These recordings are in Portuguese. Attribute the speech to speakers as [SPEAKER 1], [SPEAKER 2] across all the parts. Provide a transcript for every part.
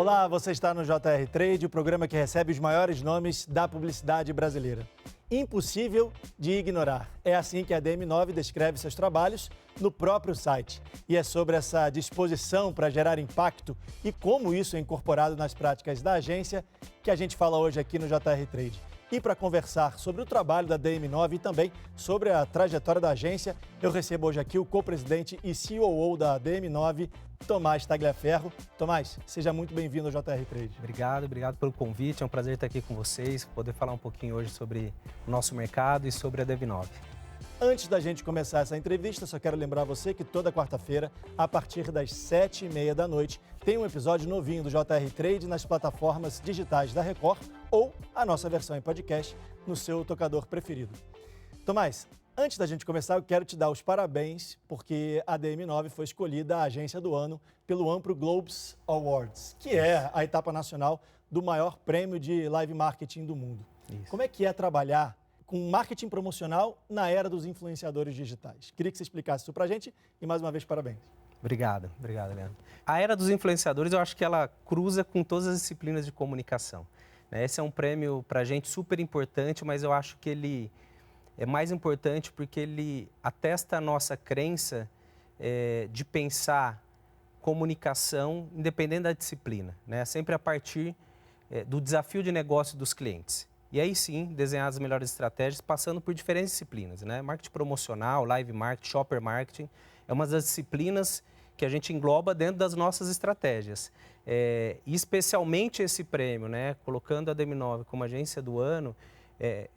[SPEAKER 1] Olá, você está no JR Trade, o programa que recebe os maiores nomes da publicidade brasileira. Impossível de ignorar. É assim que a DM9 descreve seus trabalhos no próprio site. E é sobre essa disposição para gerar impacto e como isso é incorporado nas práticas da agência que a gente fala hoje aqui no JR Trade. E para conversar sobre o trabalho da DM9 e também sobre a trajetória da agência, eu recebo hoje aqui o co-presidente e COO da DM9, Tomás Tagliaferro. Tomás, seja muito bem-vindo ao JR Trade.
[SPEAKER 2] Obrigado pelo convite. É um prazer estar aqui com vocês, poder falar um pouquinho hoje sobre o nosso mercado e sobre a DM9.
[SPEAKER 1] Antes da gente começar essa entrevista, só quero lembrar você que toda quarta-feira, a partir das 7h30 da noite, tem um episódio novinho do JR Trade nas plataformas digitais da Record ou a nossa versão em podcast no seu tocador preferido. Tomás, antes da gente começar, eu quero te dar os parabéns, porque a DM9 foi escolhida a agência do ano pelo Ampro Globes Awards, que é a etapa nacional do maior prêmio de live marketing do mundo.
[SPEAKER 2] Isso.
[SPEAKER 1] Como é que é trabalhar com marketing promocional na era dos influenciadores digitais? Queria que você explicasse isso pra gente e, mais uma vez, parabéns.
[SPEAKER 2] Obrigado, Leandro. A era dos influenciadores, eu acho que ela cruza com todas as disciplinas de comunicação. Esse é um prêmio para a gente super importante, mas eu acho que ele é mais importante porque ele atesta a nossa crença de pensar comunicação independente da disciplina, sempre a partir do desafio de negócio dos clientes. E aí sim, desenhar as melhores estratégias passando por diferentes disciplinas, Marketing promocional, live marketing, shopper marketing, é uma das disciplinas que a gente engloba dentro das nossas estratégias. E especialmente esse prêmio, colocando a DM9 como agência do ano,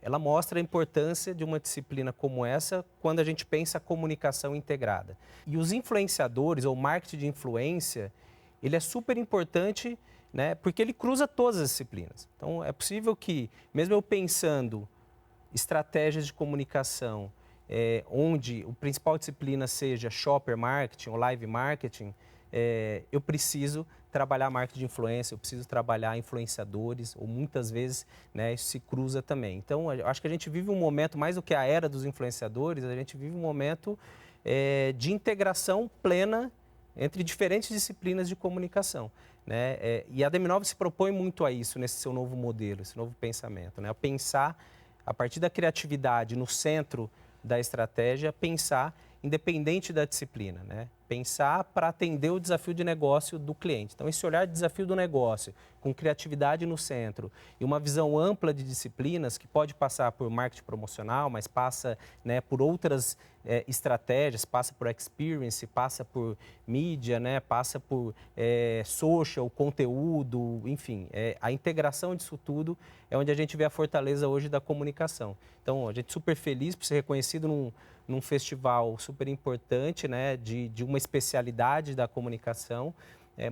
[SPEAKER 2] ela mostra a importância de uma disciplina como essa quando a gente pensa a comunicação integrada. E os influenciadores, ou marketing de influência, ele é super importante, porque ele cruza todas as disciplinas. Então, é possível que, mesmo eu pensando estratégias de comunicação, onde a principal disciplina seja shopper marketing ou live marketing, eu preciso trabalhar marketing de influência, eu preciso trabalhar influenciadores, ou muitas vezes isso se cruza também. Então, eu acho que a gente vive um momento, mais do que a era dos influenciadores, a gente vive um momento de integração plena entre diferentes disciplinas de comunicação. E a DM9 se propõe muito a isso, nesse seu novo modelo, esse novo pensamento. A pensar, a partir da criatividade no centro da estratégia, pensar independente da disciplina, pensar para atender o desafio de negócio do cliente. Então, esse olhar de desafio do negócio, com criatividade no centro e uma visão ampla de disciplinas, que pode passar por marketing promocional, mas passa por outras estratégias, passa por experience, passa por mídia, passa por social, conteúdo, enfim. A integração disso tudo é onde a gente vê a fortaleza hoje da comunicação. Então, a gente é super feliz por ser reconhecido num festival super importante, de uma especialidade da comunicação,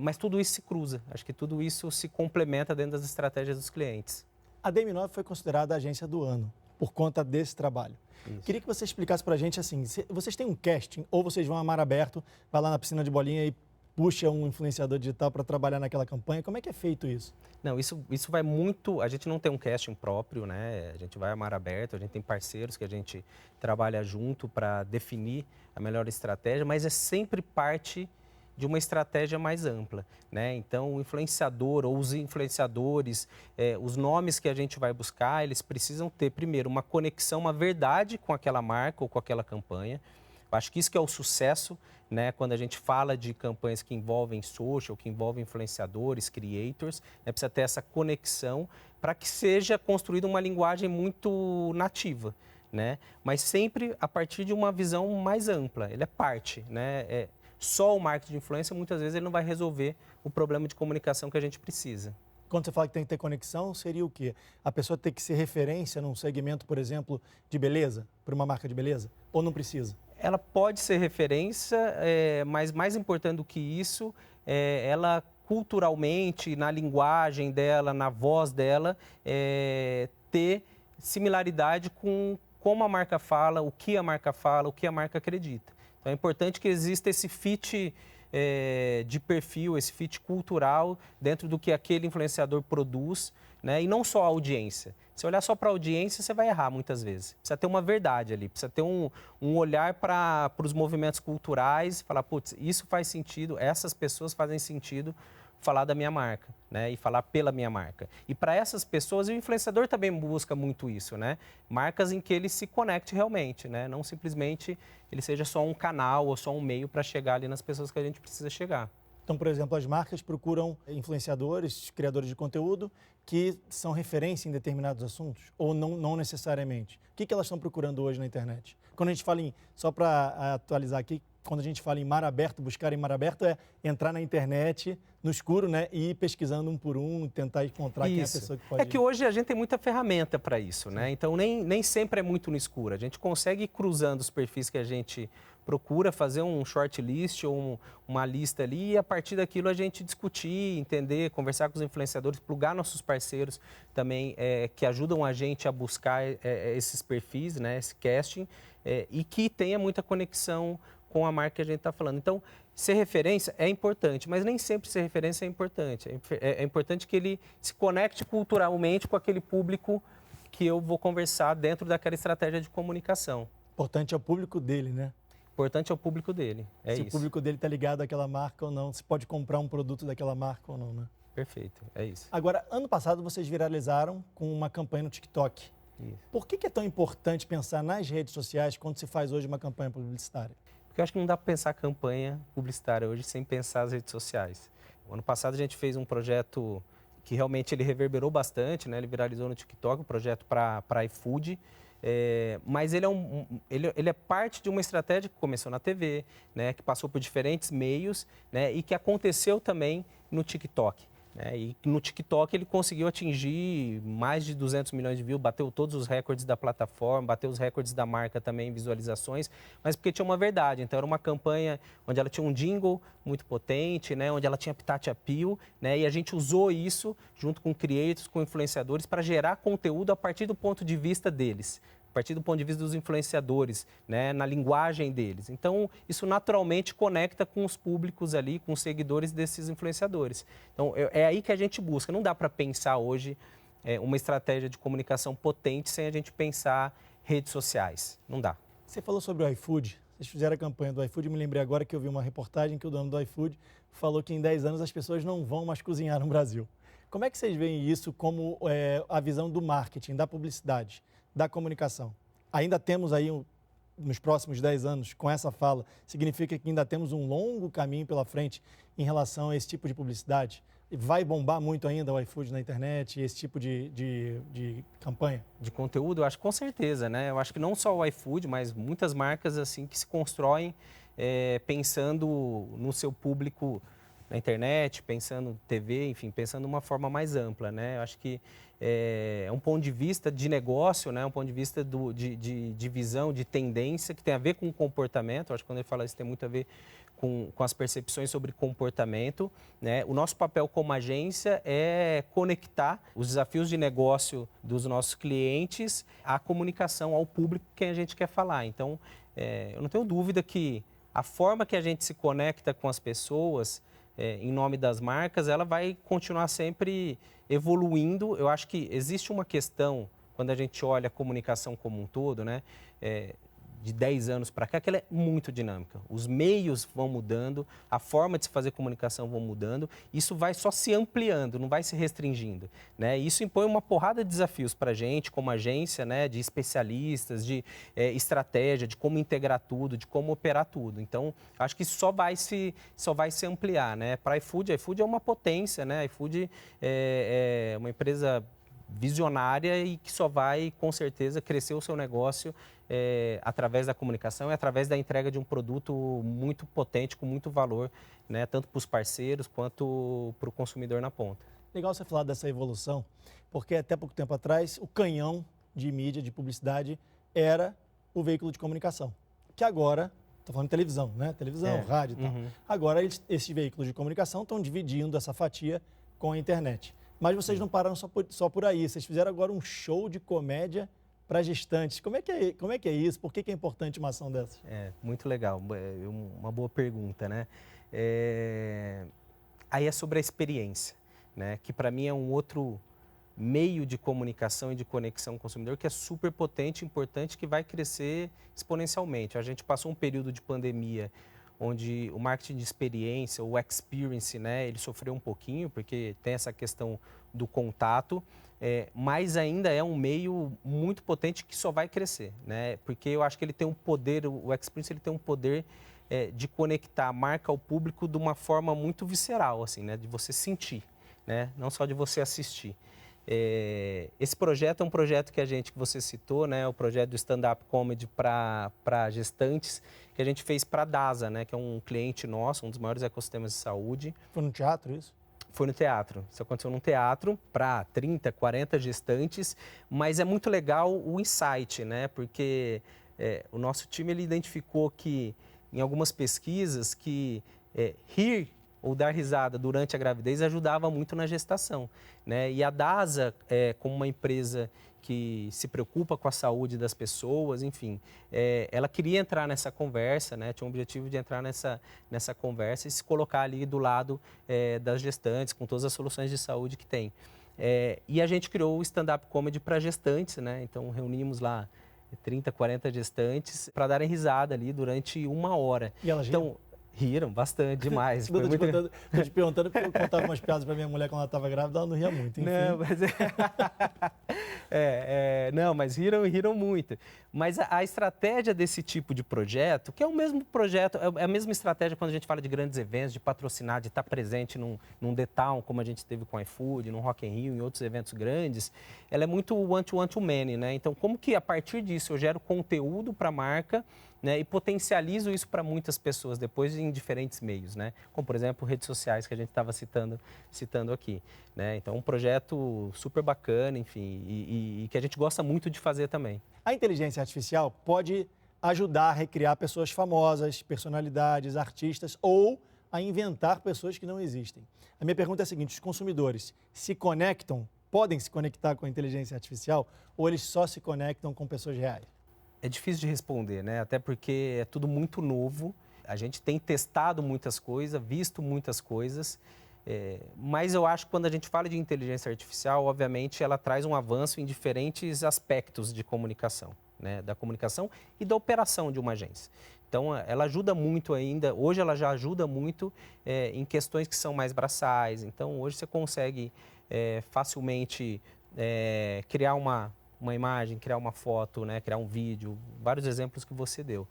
[SPEAKER 2] mas tudo isso se cruza. Acho que tudo isso se complementa dentro das estratégias dos clientes.
[SPEAKER 1] A DM9 foi considerada a agência do ano por conta desse trabalho. Isso. Queria que você explicasse para a gente assim, vocês têm um casting ou vocês vão a mar aberto, vai lá na piscina de bolinha e puxa um influenciador digital para trabalhar naquela campanha? Como é que é feito isso?
[SPEAKER 2] Não, isso vai muito... A gente não tem um casting próprio, A gente vai a mar aberto, a gente tem parceiros que a gente trabalha junto para definir a melhor estratégia, mas é sempre parte de uma estratégia mais ampla, Então, o influenciador ou os influenciadores, os nomes que a gente vai buscar, eles precisam ter, primeiro, uma conexão, uma verdade com aquela marca ou com aquela campanha. Eu acho que isso que é o sucesso, quando a gente fala de campanhas que envolvem social, que envolvem influenciadores, creators, precisa ter essa conexão para que seja construída uma linguagem muito nativa, Mas sempre a partir de uma visão mais ampla, ele é parte, Só o marketing de influência, muitas vezes, ele não vai resolver o problema de comunicação que a gente precisa.
[SPEAKER 1] Quando você fala que tem que ter conexão, seria o quê? A pessoa tem que ser referência num segmento, por exemplo, de beleza, para uma marca de beleza? Ou não precisa?
[SPEAKER 2] Ela pode ser referência, mas mais importante do que isso, ela culturalmente, na linguagem dela, na voz dela, ter similaridade com como a marca fala, o que a marca fala, o que a marca acredita. Então, é importante que exista esse fit de perfil, esse fit cultural dentro do que aquele influenciador produz, e não só a audiência. Se olhar só para a audiência, você vai errar muitas vezes. Precisa ter uma verdade ali, precisa ter um olhar para os movimentos culturais, falar, putz, isso faz sentido, essas pessoas fazem sentido falar da minha marca, né? E falar pela minha marca. E para essas pessoas, o influenciador também busca muito isso, né? Marcas em que ele se conecte realmente, né? Não simplesmente ele seja só um canal ou só um meio para chegar ali nas pessoas que a gente precisa chegar.
[SPEAKER 1] Então, por exemplo, as marcas procuram influenciadores, criadores de conteúdo que são referência em determinados assuntos ou não necessariamente. O que elas estão procurando hoje na internet? Quando a gente fala em, só para atualizar aqui, quando a gente fala em mar aberto, buscar em mar aberto é entrar na internet no escuro, né, e ir pesquisando um por um, tentar encontrar quem é a pessoa que pode...
[SPEAKER 2] É que hoje a gente tem muita ferramenta para isso, né? Então nem sempre é muito no escuro. A gente consegue ir cruzando os perfis que a gente procura, fazer um shortlist ou uma lista ali e a partir daquilo a gente discutir, entender, conversar com os influenciadores, plugar nossos parceiros também que ajudam a gente a buscar esses perfis, né, esse casting e que tenha muita conexão com a marca que a gente está falando. Então, ser referência é importante, mas nem sempre ser referência é importante. É importante que ele se conecte culturalmente com aquele público que eu vou conversar dentro daquela estratégia de comunicação.
[SPEAKER 1] Importante é o público dele, né?
[SPEAKER 2] Importante é o público dele,
[SPEAKER 1] Se o público dele está ligado àquela marca ou não, se pode comprar um produto daquela marca ou não, né?
[SPEAKER 2] Perfeito, é isso.
[SPEAKER 1] Agora, ano passado vocês viralizaram com uma campanha no TikTok.
[SPEAKER 2] Isso.
[SPEAKER 1] Por que é tão importante pensar nas redes sociais quando se faz hoje uma campanha publicitária?
[SPEAKER 2] Porque eu acho que não dá para pensar campanha publicitária hoje sem pensar as redes sociais. O ano passado a gente fez um projeto que realmente ele reverberou bastante, né? Ele viralizou no TikTok, um projeto para iFood. Mas ele é parte de uma estratégia que começou na TV, né, que passou por diferentes meios, né, e que aconteceu também no TikTok. Né, e no TikTok ele conseguiu atingir mais de 200 milhões de views, bateu todos os recordes da plataforma, bateu os recordes da marca também em visualizações, mas porque tinha uma verdade. Então era uma campanha onde ela tinha um jingle muito potente, né, onde ela tinha Pitati Appeal, né, e a gente usou isso junto com creators, com influenciadores, para gerar conteúdo a partir do ponto de vista deles. A partir do ponto de vista dos influenciadores, né, na linguagem deles. Então, isso naturalmente conecta com os públicos ali, com os seguidores desses influenciadores. Então, é aí que a gente busca. Não dá para pensar hoje uma estratégia de comunicação potente sem a gente pensar redes sociais. Não dá.
[SPEAKER 1] Você falou sobre o iFood. Vocês fizeram a campanha do iFood. Me lembrei agora que eu vi uma reportagem que o dono do iFood falou que em 10 anos as pessoas não vão mais cozinhar no Brasil. Como é que vocês veem isso como a visão do marketing, da publicidade, da comunicação? Ainda temos aí, nos próximos 10 anos, com essa fala, significa que ainda temos um longo caminho pela frente em relação a esse tipo de publicidade? Vai bombar muito ainda o iFood na internet, esse tipo de campanha?
[SPEAKER 2] De conteúdo, eu acho que com certeza, né? Eu acho que não só o iFood, mas muitas marcas assim que se constroem pensando no seu público na internet, pensando TV, enfim, pensando de uma forma mais ampla, né? Eu acho que é um ponto de vista de negócio, né? Um ponto de vista de visão, de tendência, que tem a ver com o comportamento. Eu acho que quando ele fala isso tem muito a ver com as percepções sobre comportamento, né? O nosso papel como agência é conectar os desafios de negócio dos nossos clientes à comunicação, ao público que a gente quer falar. Então, eu não tenho dúvida que a forma que a gente se conecta com as pessoas em nome das marcas, ela vai continuar sempre evoluindo. Eu acho que existe uma questão, quando a gente olha a comunicação como um todo, né, de 10 anos para cá, que ela é muito dinâmica. Os meios vão mudando, a forma de se fazer comunicação vão mudando, isso vai só se ampliando, não vai se restringindo. Né? Isso impõe uma porrada de desafios para a gente, como agência, né, de especialistas, de estratégia, de como integrar tudo, de como operar tudo. Então, acho que isso só vai se ampliar. Né? Para a iFood é uma potência, né? A iFood é uma empresa visionária e que só vai, com certeza, crescer o seu negócio através da comunicação e através da entrega de um produto muito potente, com muito valor, né, tanto para os parceiros quanto para o consumidor na ponta.
[SPEAKER 1] Legal você falar dessa evolução, porque até pouco tempo atrás o canhão de mídia, de publicidade, era o veículo de comunicação. Que agora, estou falando de televisão, né? Televisão, rádio e tal. Agora esses veículos de comunicação estão dividindo essa fatia com a internet. Mas vocês não pararam só por aí, vocês fizeram agora um show de comédia para gestantes. Como é que é isso? Por que é importante uma ação dessas?
[SPEAKER 2] Muito legal, uma boa pergunta, né? Aí é sobre a experiência, né? Que para mim é um outro meio de comunicação e de conexão com o consumidor que é super potente, importante, que vai crescer exponencialmente. A gente passou um período de pandemia onde o marketing de experiência, o experience, né, ele sofreu um pouquinho, porque tem essa questão do contato, mas ainda é um meio muito potente que só vai crescer, né, porque eu acho que ele tem um poder, o experience ele tem um poder de conectar a marca ao público de uma forma muito visceral, assim, né, de você sentir, né, não só de você assistir. Esse projeto é um projeto que você citou, né, o projeto do stand-up comedy para gestantes, que a gente fez para a DASA, né, que é um cliente nosso, um dos maiores ecossistemas de saúde.
[SPEAKER 1] Foi no teatro isso?
[SPEAKER 2] Foi no teatro. Isso aconteceu num teatro para 30, 40 gestantes, mas é muito legal o insight, né, porque o nosso time ele identificou que, em algumas pesquisas, que rir ou dar risada durante a gravidez ajudava muito na gestação, né? E a DASA, como uma empresa que se preocupa com a saúde das pessoas, enfim, ela queria entrar nessa conversa, né? Tinha o objetivo de entrar nessa conversa e se colocar ali do lado das gestantes, com todas as soluções de saúde que tem. E a gente criou o stand-up comedy para gestantes, né? Então reunimos lá 30, 40 gestantes para darem risada ali durante 1 hora.
[SPEAKER 1] E elas riram?
[SPEAKER 2] Riram bastante, demais.
[SPEAKER 1] Estou te perguntando porque eu contava umas piadas para minha mulher quando ela estava grávida, ela não ria muito, enfim.
[SPEAKER 2] Não, mas não, mas riram muito. Mas a estratégia desse tipo de projeto, que é o mesmo projeto, é a mesma estratégia quando a gente fala de grandes eventos, de patrocinar, de estar presente num The Town, como a gente teve com o iFood, num Rock in Rio, em outros eventos grandes, ela é muito one-to-one-to-many, né? Então, como que a partir disso eu gero conteúdo para a marca, né, e potencializo isso para muitas pessoas depois em diferentes meios, né? Como, por exemplo, redes sociais que a gente estava citando aqui, né? Então, um projeto super bacana, enfim, e que a gente gosta muito de fazer também.
[SPEAKER 1] A inteligência artificial pode ajudar a recriar pessoas famosas, personalidades, artistas ou a inventar pessoas que não existem. A minha pergunta é a seguinte: os consumidores podem se conectar com a inteligência artificial ou eles só se conectam com pessoas reais?
[SPEAKER 2] É difícil de responder, né? Até porque é tudo muito novo. A gente tem testado muitas coisas, visto muitas coisas, mas eu acho que quando a gente fala de inteligência artificial, obviamente, ela traz um avanço em diferentes aspectos de comunicação, né? Da comunicação e da operação de uma agência. Então, ela ajuda muito ainda, hoje ela já ajuda muito em questões que são mais braçais. Então, hoje você consegue facilmente criar uma imagem, criar uma foto, né, criar um vídeo, vários exemplos que você deu.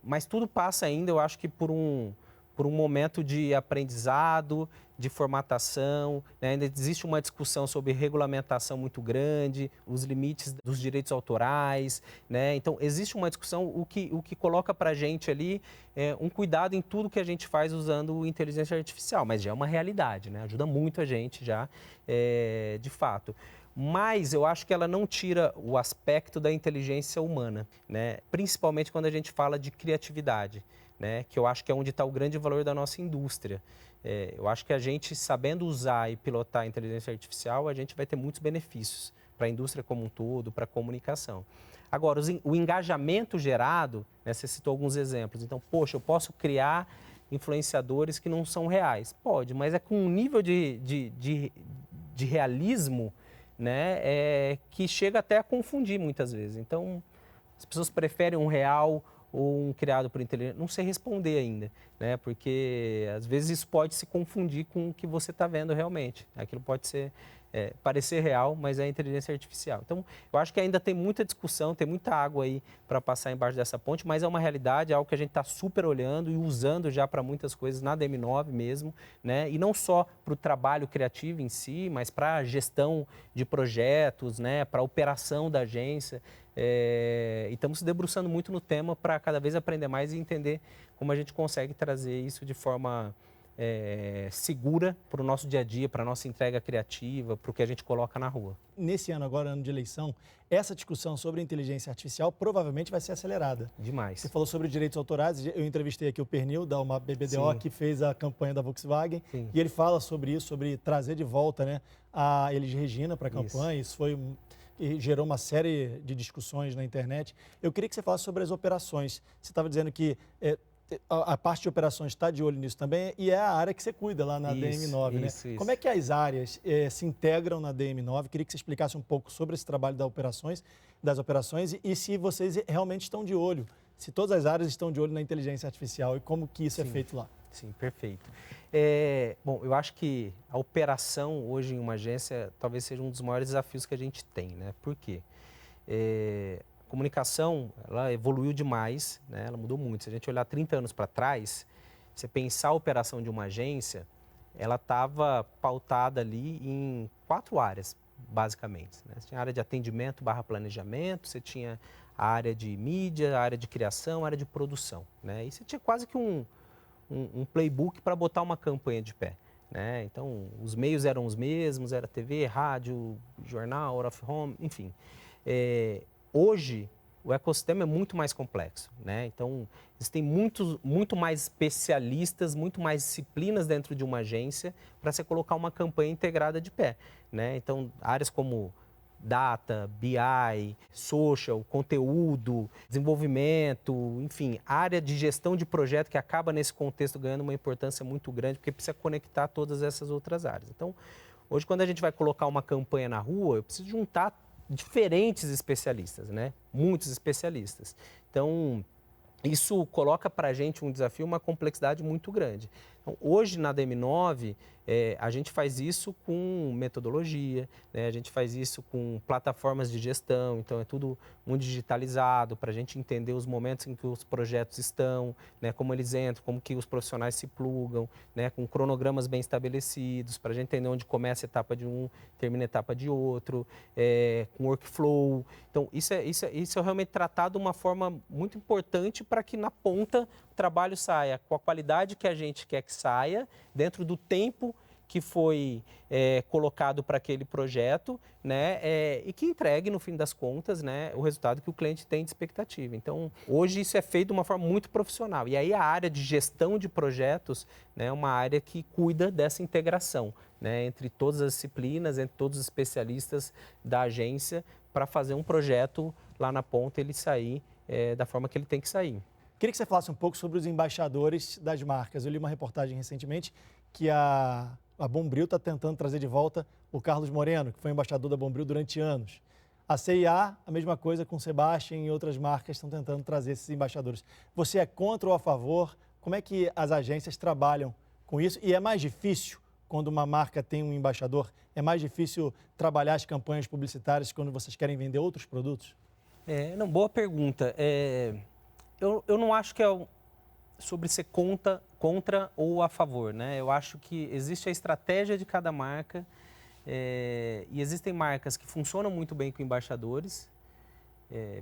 [SPEAKER 2] Mas tudo passa ainda, eu acho que por um momento de aprendizado, de formatação, né? Ainda existe uma discussão sobre regulamentação muito grande, os limites dos direitos autorais, né? Então, existe uma discussão, o que coloca para a gente ali um cuidado em tudo que a gente faz usando inteligência artificial, mas já é uma realidade, né? Ajuda muito a gente já, de fato. Mas eu acho que ela não tira o aspecto da inteligência humana, né? Principalmente quando a gente fala de criatividade, né? Que eu acho que é onde está o grande valor da nossa indústria. Eu acho que a gente, sabendo usar e pilotar a inteligência artificial, a gente vai ter muitos benefícios para a indústria como um todo, para a comunicação. Agora, o engajamento gerado, né? Você citou alguns exemplos. Então, poxa, eu posso criar influenciadores que não são reais. Pode, mas é com um nível de realismo, né, que chega até a confundir muitas vezes. Então, as pessoas preferem um real ou um criado por inteligência. Não sei responder ainda, né, porque às vezes isso pode se confundir com o que você está vendo realmente. Aquilo pode ser, parecer real, mas é inteligência artificial. Então, eu acho que ainda tem muita discussão, tem muita água aí para passar embaixo dessa ponte, mas é uma realidade, é algo que a gente está super olhando e usando já para muitas coisas na DM9 mesmo, né? E não só para o trabalho criativo em si, mas para a gestão de projetos, né? Para a operação da agência. E estamos se debruçando muito no tema para cada vez aprender mais e entender como a gente consegue trazer isso de forma segura para o nosso dia a dia, para a nossa entrega criativa, para o que a gente coloca na rua.
[SPEAKER 1] Nesse ano agora, ano de eleição, essa discussão sobre inteligência artificial provavelmente vai ser acelerada.
[SPEAKER 2] Demais.
[SPEAKER 1] Você falou sobre direitos autorais, eu entrevistei aqui o Pernil, da uma BBDO,
[SPEAKER 2] Sim.
[SPEAKER 1] que fez a campanha da Volkswagen,
[SPEAKER 2] Sim.
[SPEAKER 1] e ele fala sobre isso, sobre trazer de volta, né, a Elis Regina para a campanha, isso foi... E gerou uma série de discussões na internet. Eu queria que você falasse sobre as operações. Você estava dizendo que a parte de operações está de olho nisso também e é a área que você cuida lá na DM9, né?
[SPEAKER 2] Isso.
[SPEAKER 1] Como é que as áreas se integram na DM9? Queria que você explicasse um pouco sobre esse trabalho das operações e se vocês realmente estão de olho, se todas as áreas estão de olho na inteligência artificial e como que isso é feito lá.
[SPEAKER 2] Sim, perfeito. Bom, eu acho que a operação hoje em uma agência talvez seja um dos maiores desafios que a gente tem, né? Por quê? A comunicação, ela evoluiu demais, né? Ela mudou muito. Se a gente olhar 30 anos para trás, você pensar a operação de uma agência, ela estava pautada ali em 4 áreas, basicamente, né? Você tinha a área de atendimento / planejamento, você tinha a área de mídia, a área de criação, a área de produção, né? E você tinha quase que um playbook para botar uma campanha de pé, né? Então, os meios eram os mesmos, era TV, rádio, jornal, out of home, enfim. Hoje, o ecossistema é muito mais complexo, né? Então, existem muito mais especialistas, muito mais disciplinas dentro de uma agência para você colocar uma campanha integrada de pé, né? Então, áreas como data, BI, social, conteúdo, desenvolvimento, enfim, área de gestão de projeto que acaba nesse contexto ganhando uma importância muito grande porque precisa conectar todas essas outras áreas. Então, hoje quando a gente vai colocar uma campanha na rua, eu preciso juntar diferentes especialistas, né? Muitos especialistas. Então, isso coloca para a gente um desafio, uma complexidade muito grande. Então, hoje na DM9, a gente faz isso com metodologia, né? A gente faz isso com plataformas de gestão, então é tudo muito digitalizado para a gente entender os momentos em que os projetos estão, né? Como eles entram, como que os profissionais se plugam, né? Com cronogramas bem estabelecidos, para a gente entender onde começa a etapa de um, termina a etapa de outro, com workflow. Então, isso é realmente tratado de uma forma muito importante para que na ponta o trabalho saia com a qualidade que a gente quer que saia, dentro do tempo que foi colocado para aquele projeto, né, e que entregue, no fim das contas, né, o resultado que o cliente tem de expectativa. Então, hoje isso é feito de uma forma muito profissional. E aí a área de gestão de projetos, né, é uma área que cuida dessa integração, né, entre todas as disciplinas, entre todos os especialistas da agência, para fazer um projeto lá na ponta ele sair da forma que ele tem que sair.
[SPEAKER 1] Queria que você falasse um pouco sobre os embaixadores das marcas. Eu li uma reportagem recentemente que a Bombril está tentando trazer de volta o Carlos Moreno, que foi embaixador da Bombril durante anos. A CIA, a mesma coisa com o Sebastian e outras marcas estão tentando trazer esses embaixadores. Você é contra ou a favor? Como é que as agências trabalham com isso? E é mais difícil quando uma marca tem um embaixador? É mais difícil trabalhar as campanhas publicitárias quando vocês querem vender outros produtos?
[SPEAKER 2] Não, boa pergunta. Eu não acho que é sobre ser contra ou a favor, né? Eu acho que existe a estratégia de cada marca e existem marcas que funcionam muito bem com embaixadores,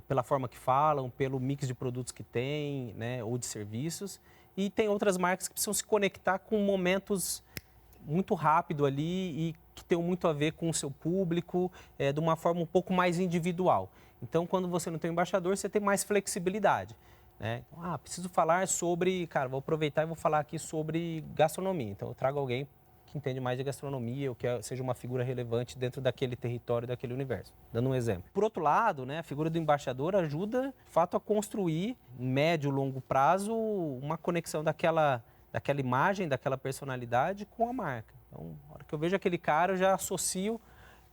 [SPEAKER 2] pela forma que falam, pelo mix de produtos que tem, né, ou de serviços, e tem outras marcas que precisam se conectar com momentos muito rápido ali e que tem muito a ver com o seu público, de uma forma um pouco mais individual. Então, quando você não tem um embaixador, você tem mais flexibilidade, né? Então, preciso falar sobre, vou aproveitar e vou falar aqui sobre gastronomia. Então, eu trago alguém que entende mais de gastronomia ou que seja uma figura relevante dentro daquele território, daquele universo. Dando um exemplo. Por outro lado, né, a figura do embaixador ajuda, de fato, a construir, em médio e longo prazo, uma conexão daquela imagem, daquela personalidade com a marca. Então, na hora que eu vejo aquele cara, eu já associo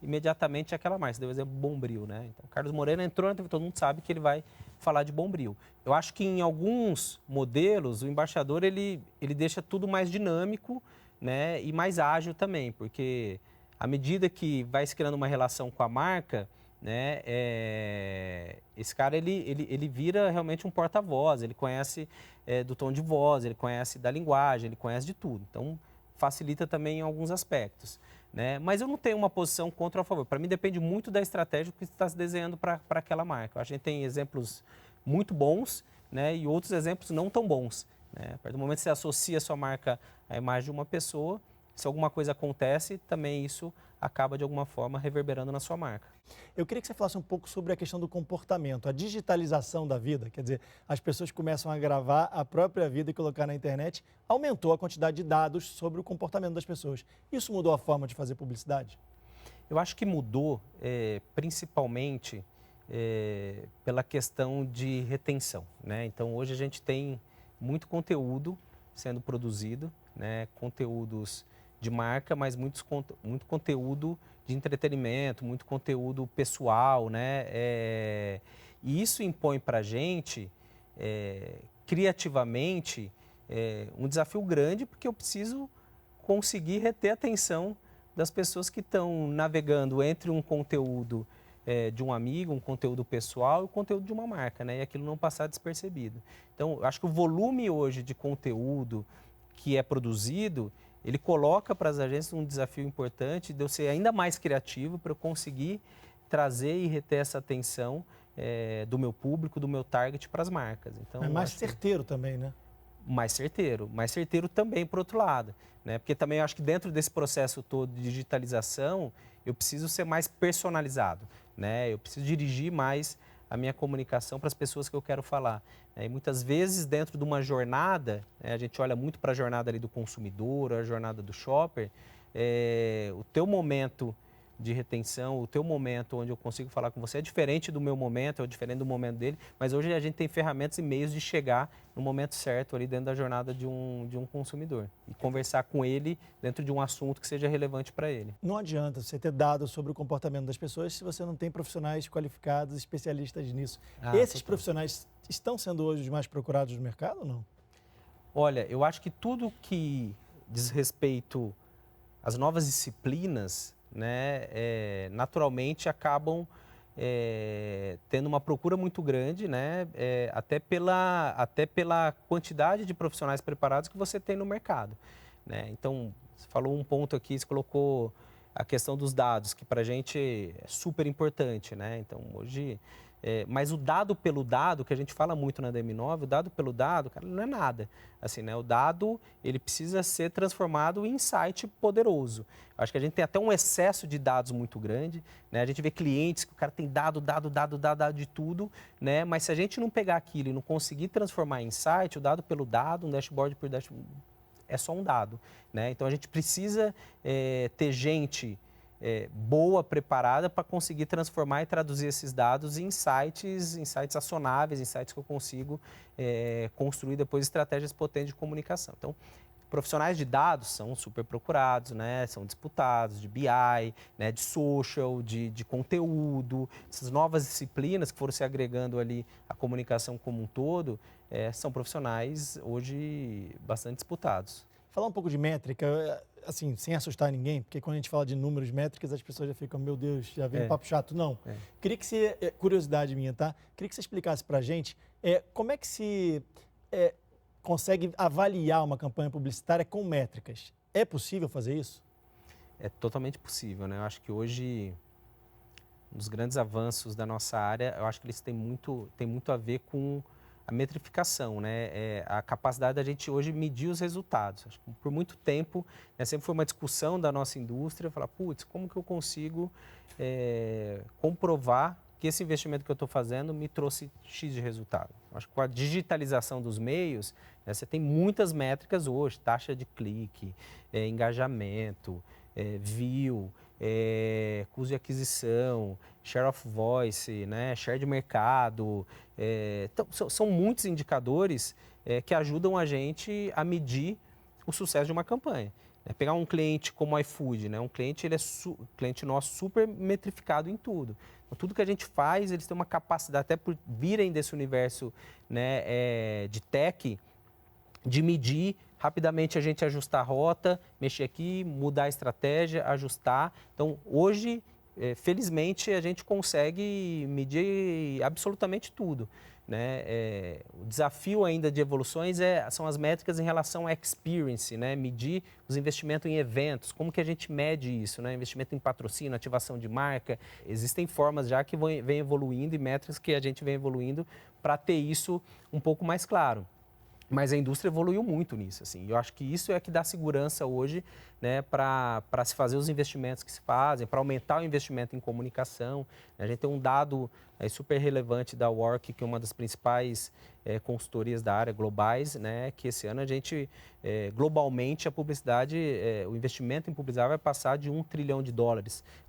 [SPEAKER 2] imediatamente àquela marca. Você deu o exemplo Bombril, né? Então, Carlos Moreno entrou na TV, todo mundo sabe que ele vai falar de Bombril. Eu acho que em alguns modelos, o embaixador, ele deixa tudo mais dinâmico, né? E mais ágil também, porque à medida que vai se criando uma relação com a marca, né, esse cara ele vira realmente um porta-voz, ele conhece do tom de voz, ele conhece da linguagem, ele conhece de tudo. Então, facilita também em alguns aspectos, né? Mas eu não tenho uma posição contra ou a favor. Para mim, depende muito da estratégia que você está se desenhando para aquela marca. A gente tem exemplos muito bons, né, e outros exemplos não tão bons, né? A partir do momento que você associa a sua marca à imagem de uma pessoa, se alguma coisa acontece, também isso acaba de alguma forma reverberando na sua marca.
[SPEAKER 1] Eu queria que você falasse um pouco sobre a questão do comportamento, a digitalização da vida, quer dizer, as pessoas começam a gravar a própria vida e colocar na internet, aumentou a quantidade de dados sobre o comportamento das pessoas. Isso mudou a forma de fazer publicidade?
[SPEAKER 2] Eu acho que mudou principalmente pela questão de retenção, né? Então, hoje a gente tem muito conteúdo sendo produzido, né? Conteúdos de marca, mas muito conteúdo de entretenimento, muito conteúdo pessoal, né? E isso impõe para a gente, criativamente, um desafio grande, porque eu preciso conseguir reter a atenção das pessoas que estão navegando entre um conteúdo de um amigo, um conteúdo pessoal e o conteúdo de uma marca, né? E aquilo não passar despercebido. Então, eu acho que o volume hoje de conteúdo que é produzido, ele coloca para as agências um desafio importante de eu ser ainda mais criativo para eu conseguir trazer e reter essa atenção do meu público, do meu target para as marcas. Então,
[SPEAKER 1] é mais certeiro também, né?
[SPEAKER 2] Mais certeiro também, por outro lado, né? Porque também eu acho que dentro desse processo todo de digitalização, eu preciso ser mais personalizado, né? Eu preciso dirigir mais a minha comunicação para as pessoas que eu quero falar. E muitas vezes, dentro de uma jornada, a gente olha muito para a jornada ali do consumidor, a jornada do shopper, o teu momento de retenção, o teu momento onde eu consigo falar com você é diferente do meu momento, é diferente do momento dele, mas hoje a gente tem ferramentas e meios de chegar no momento certo ali dentro da jornada de um consumidor e conversar com ele dentro de um assunto que seja relevante para ele.
[SPEAKER 1] Não adianta você ter dados sobre o comportamento das pessoas se você não tem profissionais qualificados, especialistas nisso. Esses profissionais estão sendo hoje os mais procurados no mercado ou não?
[SPEAKER 2] Olha, eu acho que tudo que diz respeito às novas disciplinas, né, naturalmente acabam tendo uma procura muito grande, né, até pela quantidade de profissionais preparados que você tem no mercado, né? Então, você falou um ponto aqui, você colocou a questão dos dados, que para a gente é super importante, né? Então, hoje... mas o dado pelo dado, que a gente fala muito na DM9, o dado pelo dado, cara, não é nada. Assim, né? O dado, ele precisa ser transformado em insight poderoso. Acho que a gente tem até um excesso de dados muito grande, né? A gente vê clientes que o cara tem dado de tudo, né? Mas se a gente não pegar aquilo e não conseguir transformar em insight, o dado pelo dado, um dashboard por dashboard, é só um dado, né? Então, a gente precisa ter gente... boa, preparada para conseguir transformar e traduzir esses dados em insights acionáveis, insights que eu consigo construir depois estratégias potentes de comunicação. Então, profissionais de dados são super procurados, né? São disputados, de BI, né? De social, de conteúdo. Essas novas disciplinas que foram se agregando ali à comunicação como um todo, são profissionais hoje bastante disputados.
[SPEAKER 1] Falar um pouco de métrica, assim, sem assustar ninguém, porque quando a gente fala de números, métricas, as pessoas já ficam, meu Deus, já vem um papo chato. Não. Queria que você, curiosidade minha, tá? Queria que você explicasse pra gente como é que se consegue avaliar uma campanha publicitária com métricas. É possível fazer isso?
[SPEAKER 2] É totalmente possível, né? Eu acho que hoje, um dos grandes avanços da nossa área, eu acho que eles têm muito a ver com a metrificação, né? A capacidade da gente hoje medir os resultados. Acho que por muito tempo, né, sempre foi uma discussão da nossa indústria, falar, putz, como que eu consigo comprovar que esse investimento que eu estou fazendo me trouxe X de resultado? Acho que com a digitalização dos meios, né, você tem muitas métricas hoje, taxa de clique, engajamento, view, custo de aquisição, share of voice, né, share de mercado. Então, são muitos indicadores que ajudam a gente a medir o sucesso de uma campanha. Pegar um cliente como o iFood, né, um cliente, ele é cliente nosso super metrificado em tudo. Então, tudo que a gente faz, eles têm uma capacidade, até por virem desse universo, né, de tech, de medir, rapidamente a gente ajustar a rota, mexer aqui, mudar a estratégia, ajustar. Então, hoje, felizmente, a gente consegue medir absolutamente tudo, né? O desafio ainda de evoluções são as métricas em relação à experience, né? Medir os investimentos em eventos, como que a gente mede isso, né? Investimento em patrocínio, ativação de marca. Existem formas já que vêm evoluindo e métricas que a gente vem evoluindo para ter isso um pouco mais claro. Mas a indústria evoluiu muito nisso, assim. Eu acho que isso é que dá segurança hoje, né, para se fazer os investimentos que se fazem, para aumentar o investimento em comunicação. A gente tem um dado super relevante da Work, que é uma das principais consultorias da área globais, né, que esse ano a gente, globalmente, a publicidade, o investimento em publicidade vai passar de $1 trilhão,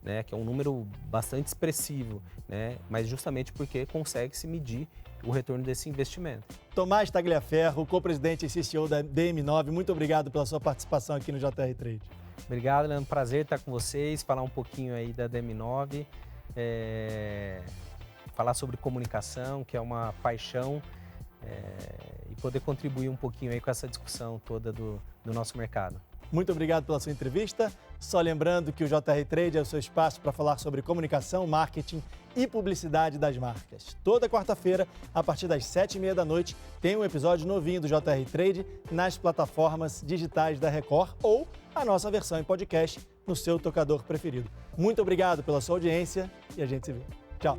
[SPEAKER 2] né, que é um número bastante expressivo, né, mas justamente porque consegue se medir o retorno desse investimento.
[SPEAKER 1] Tomás Tagliaferro, co-presidente e CCO da DM9, muito obrigado pela sua participação aqui no JR Trade.
[SPEAKER 2] Obrigado, Leandro. Prazer estar com vocês, falar um pouquinho aí da DM9, falar sobre comunicação, que é uma paixão, e poder contribuir um pouquinho aí com essa discussão toda do nosso mercado.
[SPEAKER 1] Muito obrigado pela sua entrevista. Só lembrando que o JR Trade é o seu espaço para falar sobre comunicação, marketing e publicidade das marcas. Toda quarta-feira, a partir das 7h30 da noite, tem um episódio novinho do JR Trade nas plataformas digitais da Record ou a nossa versão em podcast no seu tocador preferido. Muito obrigado pela sua audiência e a gente se vê. Tchau!